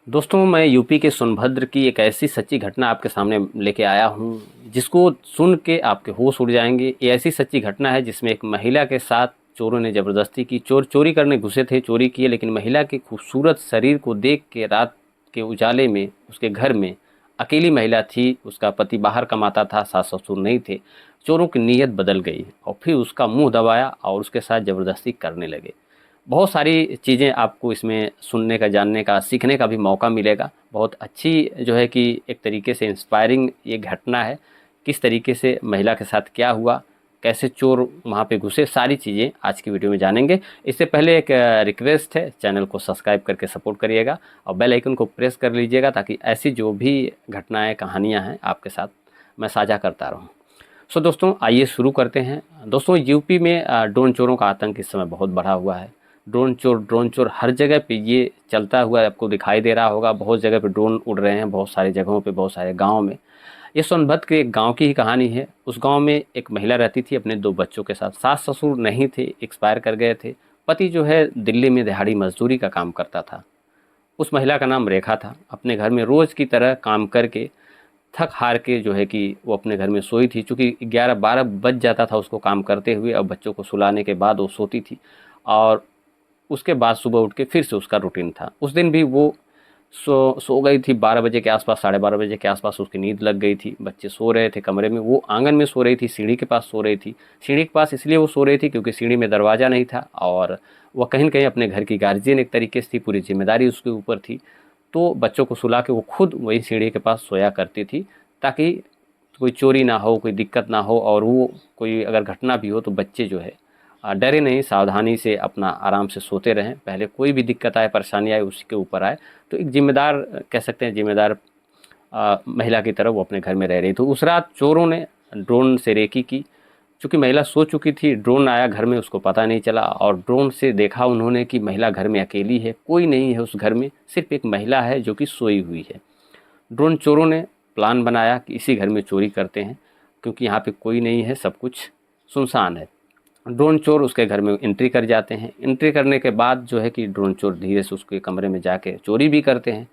दोस्तों, मैं यूपी के सोनभद्र की एक ऐसी सच्ची घटना आपके सामने लेके आया हूँ, जिसको सुन के आपके होश उड़ जाएंगे। ये ऐसी सच्ची घटना है जिसमें एक महिला के साथ चोरों ने ज़बरदस्ती की। चोर चोरी करने घुसे थे, चोरी किए, लेकिन महिला के खूबसूरत शरीर को देख के रात के उजाले में उसके घर में अकेली महिला थी, उसका पति बाहर कमाता था, सास ससुर नहीं थे। चोरों की नीयत बदल गई और फिर उसका मुंह दबाया और उसके साथ ज़बरदस्ती करने लगे। बहुत सारी चीज़ें आपको इसमें सुनने का, जानने का, सीखने का भी मौका मिलेगा। बहुत अच्छी जो है कि एक तरीके से इंस्पायरिंग ये घटना है। किस तरीके से महिला के साथ क्या हुआ, कैसे चोर वहाँ पे घुसे, सारी चीज़ें आज की वीडियो में जानेंगे। इससे पहले एक रिक्वेस्ट है, चैनल को सब्सक्राइब करके सपोर्ट करिएगा और बेल आइकन को प्रेस कर लीजिएगा, ताकि ऐसी जो भी घटनाएँ, कहानियाँ हैं आपके साथ मैं साझा करता रहूँ। दोस्तों, आइए शुरू करते हैं। दोस्तों, यूपी में ड्रोन चोरों का आतंक इस समय बहुत बढ़ा हुआ है। ड्रोन चोर हर जगह पे ये चलता हुआ आपको दिखाई दे रहा होगा। बहुत जगह पे ड्रोन उड़ रहे हैं, बहुत सारी जगहों पे, बहुत सारे गाँव में। ये सोनभद्र के एक गाँव की ही कहानी है। उस गाँव में एक महिला रहती थी अपने 2 बच्चों के साथ। सास ससुर नहीं थे, एक्सपायर कर गए थे। पति जो है दिल्ली में दिहाड़ी मजदूरी का काम करता था। उस महिला का नाम रेखा था। अपने घर में रोज़ की तरह काम करके थक हार के जो है कि वो अपने घर में सोई थी। चूँकि 11-12 बज जाता था उसको काम करते हुए, और बच्चों को सुलाने के बाद वो सोती थी। और उसके बाद सुबह उठ के फिर से उसका रूटीन था। उस दिन भी वो सो गई थी 12 बजे के आसपास, साढ़े 12 बजे के आसपास उसकी नींद लग गई थी। बच्चे सो रहे थे कमरे में, वो आंगन में सो रही थी, सीढ़ी के पास सो रही थी। सीढ़ी के पास इसलिए वो सो रही थी क्योंकि सीढ़ी में दरवाज़ा नहीं था, और वह कहीं न कहीं अपने घर की गार्जियन एक तरीके से थी, पूरी ज़िम्मेदारी उसके ऊपर थी। तो बच्चों को सुला के वो खुद वहीं सीढ़ी के पास सोया करती थी, ताकि कोई चोरी ना हो, कोई दिक्कत ना हो, और वो कोई अगर घटना भी हो तो बच्चे जो है डरे नहीं, सावधानी से अपना आराम से सोते रहें। पहले कोई भी दिक्कत आए, परेशानी आए, उसी के ऊपर आए। तो एक ज़िम्मेदार, कह सकते हैं ज़िम्मेदार महिला की तरह वो अपने घर में रह रही थी। उस रात चोरों ने ड्रोन से रेकी की। चूँकि महिला सो चुकी थी, ड्रोन आया घर में, उसको पता नहीं चला, और ड्रोन से देखा उन्होंने कि महिला घर में अकेली है, कोई नहीं है उस घर में, सिर्फ़ एक महिला है जो कि सोई हुई है। ड्रोन चोरों ने प्लान बनाया कि इसी घर में चोरी करते हैं, क्योंकि यहाँ पे कोई नहीं है, सब कुछ सुनसान है। ड्रोन चोर उसके घर में एंट्री कर जाते हैं। एंट्री करने के बाद जो है कि ड्रोन चोर धीरे से उसके कमरे में जाके चोरी भी करते हैं।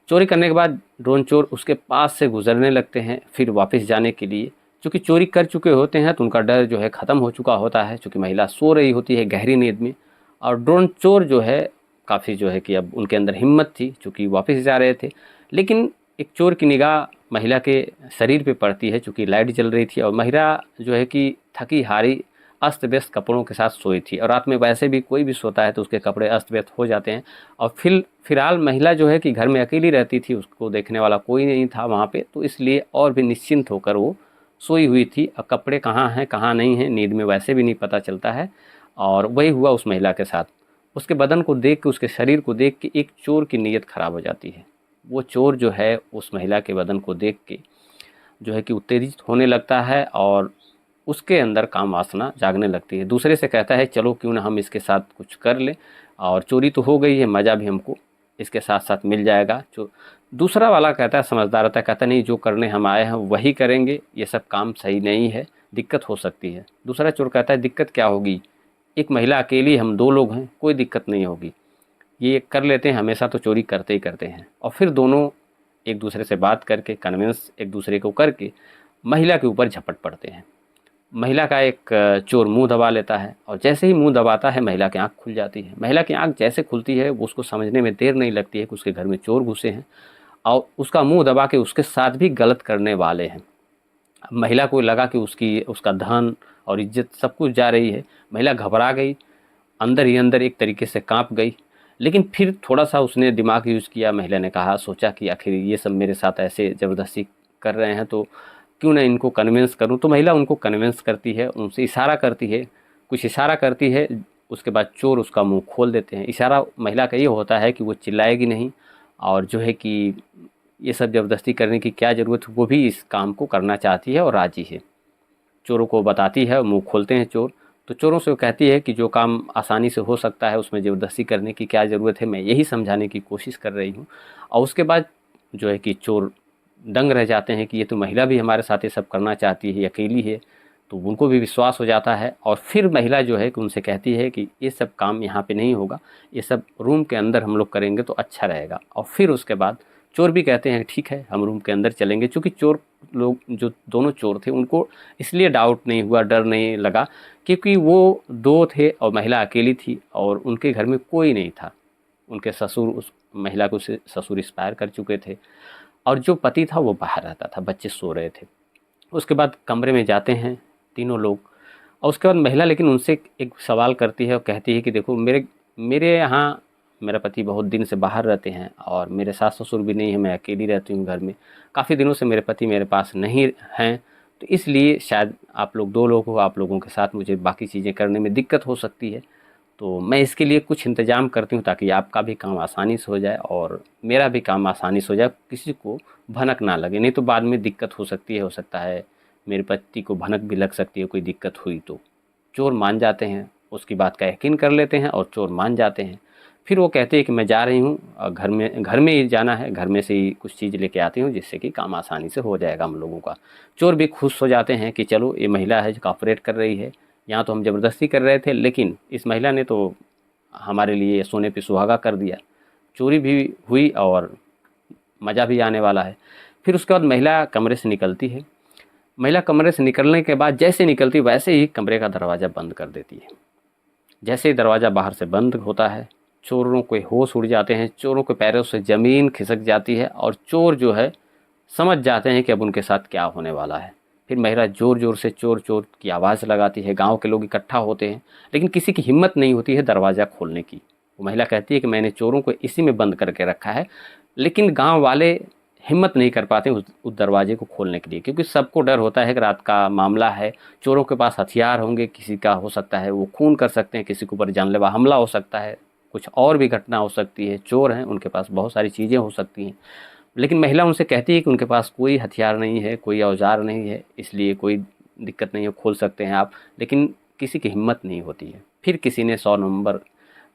चोरी करने के बाद ड्रोन चोर उसके पास से गुजरने लगते हैं, फिर वापस जाने के लिए। चूँकि चोरी कर चुके होते हैं तो उनका डर जो है ख़त्म हो चुका होता है, चूँकि महिला सो रही होती है गहरी नींद में। और ड्रोन चोर जो है काफ़ी जो है कि अब उनके अंदर हिम्मत थी, चूँकि वापस जा रहे थे। लेकिन एक चोर की निगाह महिला के शरीर पे पड़ती है, चूँकि लाइट जल रही थी, और महिला जो है कि थकी हारी अस्त व्यस्त कपड़ों के साथ सोई थी। और रात में वैसे भी कोई भी सोता है तो उसके कपड़े अस्त व्यस्त हो जाते हैं। और फिलहाल महिला जो है कि घर में अकेली रहती थी, उसको देखने वाला कोई नहीं था वहाँ पे, तो इसलिए और भी निश्चिंत होकर वो सोई हुई थी। अब कपड़े कहाँ हैं कहाँ नहीं हैं, नींद में वैसे भी नहीं पता चलता है। और वही हुआ उस महिला के साथ। उसके बदन को देख के, उसके शरीर को देख के एक चोर की नीयत ख़राब हो जाती है। वो चोर जो है उस महिला के बदन को देख के जो है कि उत्तेजित होने लगता है, और उसके अंदर काम वासना जागने लगती है। दूसरे से कहता है, चलो क्यों ना हम इसके साथ कुछ कर लें, और चोरी तो हो गई है, मज़ा भी हमको इसके साथ साथ मिल जाएगा। जो दूसरा वाला कहता है, समझदार रहता है, कहता नहीं, जो करने हम आए हैं वही करेंगे, ये सब काम सही नहीं है, दिक्कत हो सकती है। दूसरा चोर कहता है, दिक्कत क्या होगी, एक महिला अकेली, हम 2 लोग हैं, कोई दिक्कत नहीं होगी, ये कर लेते हैं, हमेशा तो चोरी करते ही करते हैं। और फिर दोनों एक दूसरे से बात करके, कन्विंस एक दूसरे को करके महिला के ऊपर झपट पड़ते हैं। महिला का एक चोर मुंह दबा लेता है, और जैसे ही मुंह दबाता है महिला की आंख खुल जाती है। महिला की आंख जैसे खुलती है, वो उसको समझने में देर नहीं लगती है कि उसके घर में चोर घुसे हैं, और उसका मुंह दबा के उसके साथ भी गलत करने वाले हैं। अब महिला को लगा कि उसका धन और इज्जत सब कुछ जा रही है। महिला घबरा गई, अंदर ही अंदर एक तरीके से कांप गई। लेकिन फिर थोड़ा सा उसने दिमाग यूज़ किया। महिला ने कहा, सोचा कि आखिर ये सब मेरे साथ ऐसे ज़बरदस्ती कर रहे हैं, तो क्यों ना इनको कन्विंस करूं। तो महिला उनको कन्विंस करती है, उनसे इशारा करती है, कुछ इशारा करती है। उसके बाद चोर उसका मुंह खोल देते हैं। इशारा महिला का ये होता है कि वो चिल्लाएगी नहीं, और जो है कि ये सब ज़बरदस्ती करने की क्या ज़रूरत है, वो भी इस काम को करना चाहती है और राज़ी है। चोरों को बताती है, मुंह खोलते हैं चोर। तो चोरों से वो कहती है कि जो काम आसानी से हो सकता है उसमें ज़बरदस्ती करने की क्या ज़रूरत है, मैं यही समझाने की कोशिश कर रही हूँ। और उसके बाद जो है कि चोर दंग रह जाते हैं कि ये तो महिला भी हमारे साथ ये सब करना चाहती है, ये अकेली है, तो उनको भी विश्वास हो जाता है और फिर महिला जो है कि उनसे कहती है कि ये सब काम यहाँ पे नहीं होगा, ये सब रूम के अंदर हम लोग करेंगे तो अच्छा रहेगा। और फिर उसके बाद चोर भी कहते हैं ठीक है हम रूम के अंदर चलेंगे, चूँकि चोर लोग जो दोनों चोर थे उनको इसलिए डाउट नहीं हुआ, डर नहीं लगा क्योंकि वो 2 थे और महिला अकेली थी और उनके घर में कोई नहीं था। उनके ससुर उस महिला को ससुर एक्सपायर कर चुके थे और जो पति था वो बाहर रहता था, बच्चे सो रहे थे। उसके बाद कमरे में जाते हैं तीनों लोग और उसके बाद महिला लेकिन उनसे एक सवाल करती है और कहती है कि देखो मेरे मेरे यहाँ मेरा पति बहुत दिन से बाहर रहते हैं और मेरे सास ससुर भी नहीं है, मैं अकेली रहती हूँ घर में, काफ़ी दिनों से मेरे पति मेरे पास नहीं हैं, तो इसलिए शायद आप लोग 2 लोग हो, आप लोगों के साथ मुझे बाकी चीज़ें करने में दिक्कत हो सकती है, तो मैं इसके लिए कुछ इंतज़ाम करती हूँ ताकि आपका भी काम आसानी से हो जाए और मेरा भी काम आसानी से हो जाए, किसी को भनक ना लगे, नहीं तो बाद में दिक्कत हो सकती है, हो सकता है मेरे पति को भनक भी लग सकती है कोई दिक्कत हुई तो। चोर मान जाते हैं, उसकी बात का यकीन कर लेते हैं और चोर मान जाते हैं। फिर वो कहते हैं कि मैं जा रही हूँ घर में ही जाना है, घर में से ही कुछ चीज़ लेके आती हूँ जिससे कि काम आसानी से हो जाएगा हम लोगों का। चोर भी खुश हो जाते हैं कि चलो ये महिला है जो कॉपरेट कर रही है, यहाँ तो हम ज़बरदस्ती कर रहे थे लेकिन इस महिला ने तो हमारे लिए सोने पे सुहागा कर दिया, चोरी भी हुई और मज़ा भी आने वाला है। फिर उसके बाद महिला कमरे से निकलती है। महिला कमरे से निकलने के बाद जैसे निकलती वैसे ही कमरे का दरवाज़ा बंद कर देती है। जैसे ही दरवाज़ा बाहर से बंद होता है, चोरों के होश उड़ जाते हैं, चोरों के पैरों से ज़मीन खिसक जाती है और चोर जो है समझ जाते हैं कि अब उनके साथ क्या होने वाला है। फिर महिला ज़ोर ज़ोर से चोर चोर की आवाज़ लगाती है, गांव के लोग इकट्ठा होते हैं लेकिन किसी की हिम्मत नहीं होती है दरवाज़ा खोलने की। वो महिला कहती है कि मैंने चोरों को इसी में बंद करके रखा है, लेकिन गांव वाले हिम्मत नहीं कर पाते उस दरवाजे को खोलने के लिए, क्योंकि सबको डर होता है कि रात का मामला है, चोरों के पास हथियार होंगे, किसी का हो सकता है वो खून कर सकते हैं, किसी के ऊपर जानलेवा हमला हो सकता है, कुछ और भी घटना हो सकती है, चोर हैं उनके पास बहुत सारी चीज़ें हो सकती हैं। लेकिन महिला उनसे कहती है कि उनके पास कोई हथियार नहीं है, कोई औजार नहीं है, इसलिए कोई दिक्कत नहीं है, खोल सकते हैं आप, लेकिन किसी की हिम्मत नहीं होती है। फिर किसी ने 100 नंबर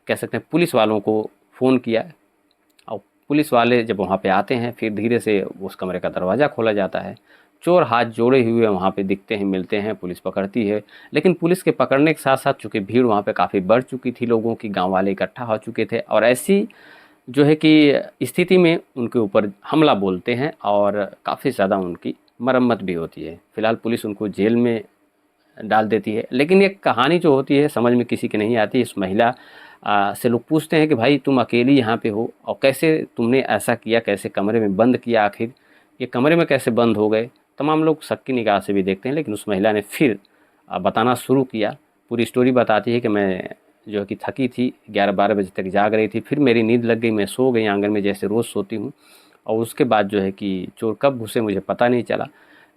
कह सकते हैं पुलिस वालों को फ़ोन किया और पुलिस वाले जब वहाँ पे आते हैं फिर धीरे से उस कमरे का दरवाज़ा खोला जाता है। चोर हाथ जोड़े हुए वहाँ पे दिखते हैं, मिलते हैं, पुलिस पकड़ती है। लेकिन पुलिस के पकड़ने के साथ साथ चूँकि भीड़ वहाँ पे काफ़ी बढ़ चुकी थी, लोगों की, गाँव वाले इकट्ठा हो चुके थे और ऐसी जो है कि स्थिति में उनके ऊपर हमला बोलते हैं और काफ़ी ज़्यादा उनकी मरम्मत भी होती है। फ़िलहाल पुलिस उनको जेल में डाल देती है। लेकिन ये कहानी जो होती है समझ में किसी की नहीं आती। इस महिला से लोग पूछते हैं कि भाई तुम अकेली यहाँ पे हो और कैसे तुमने ऐसा किया, कैसे कमरे में बंद किया, आखिर ये कमरे में कैसे बंद हो गए। तमाम लोग शक की निगाह से भी देखते हैं, लेकिन उस महिला ने फिर बताना शुरू किया। पूरी स्टोरी बताती है कि मैं जो है कि थकी थी, 11-12 बजे तक जाग रही थी, फिर मेरी नींद लग गई, मैं सो गई आंगन में जैसे रोज़ सोती हूँ और उसके बाद जो है कि चोर कब घुसे मुझे पता नहीं चला।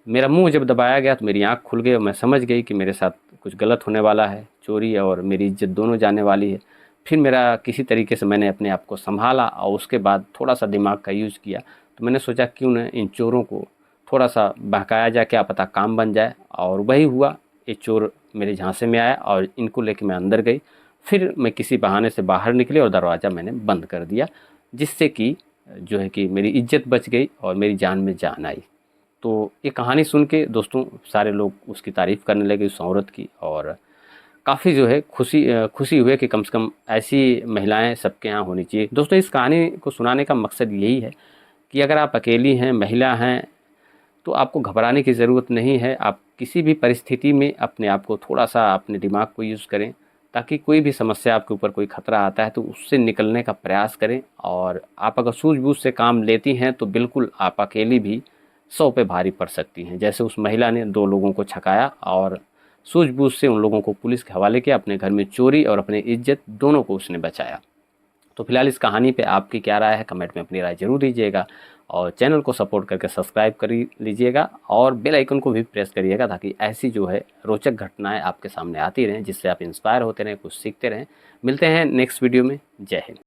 मेरा मुंह जब दबाया गया तो मेरी आँख खुल गई और मैं समझ गई कि मेरे साथ कुछ गलत होने वाला है, चोरी और मेरी इज्जत दोनों जाने वाली है। फिर मेरा किसी तरीके से मैंने अपने आप को संभाला और उसके बाद थोड़ा-सा दिमाग का यूज़ किया। तो मैंने सोचा क्यों ना इन चोरों को थोड़ा-सा बहकाया जाए, क्या पता काम बन जाए, और वही हुआ। ये चोर मेरे झांसे में आया और इनको लेके मैं अंदर गई। फिर मैं किसी बहाने से बाहर निकली और दरवाज़ा मैंने बंद कर दिया, जिससे कि जो है कि मेरी इज्जत बच गई और मेरी जान में जान आई। तो ये कहानी सुन के दोस्तों सारे लोग उसकी तारीफ़ करने लगे उस औरत की और काफ़ी जो है खुशी हुई कि कम से कम ऐसी महिलाएं सबके यहाँ होनी चाहिए। दोस्तों इस कहानी को सुनाने का मकसद यही है कि अगर आप अकेली हैं, महिला हैं, तो आपको घबराने की ज़रूरत नहीं है। आप किसी भी परिस्थिति में अपने आप को थोड़ा-सा, अपने दिमाग को यूज़ करें, ताकि कोई भी समस्या आपके ऊपर, कोई खतरा आता है तो उससे निकलने का प्रयास करें। और आप अगर सूझबूझ से काम लेती हैं तो बिल्कुल आप अकेली भी 100 पे भारी पड़ सकती हैं। जैसे उस महिला ने 2 लोगों को छकाया और सूझबूझ से उन लोगों को पुलिस के हवाले किया, अपने घर में चोरी और अपनी इज्जत दोनों को उसने बचाया। तो फिलहाल इस कहानी पे आपकी क्या राय है, कमेंट में अपनी राय ज़रूर दीजिएगा और चैनल को सपोर्ट करके सब्सक्राइब कर लीजिएगा और बेल आइकन को भी प्रेस करिएगा, ताकि ऐसी जो है रोचक घटनाएं आपके सामने आती रहें, जिससे आप इंस्पायर होते रहें, कुछ सीखते रहें। मिलते हैं नेक्स्ट वीडियो में। जय हिंद।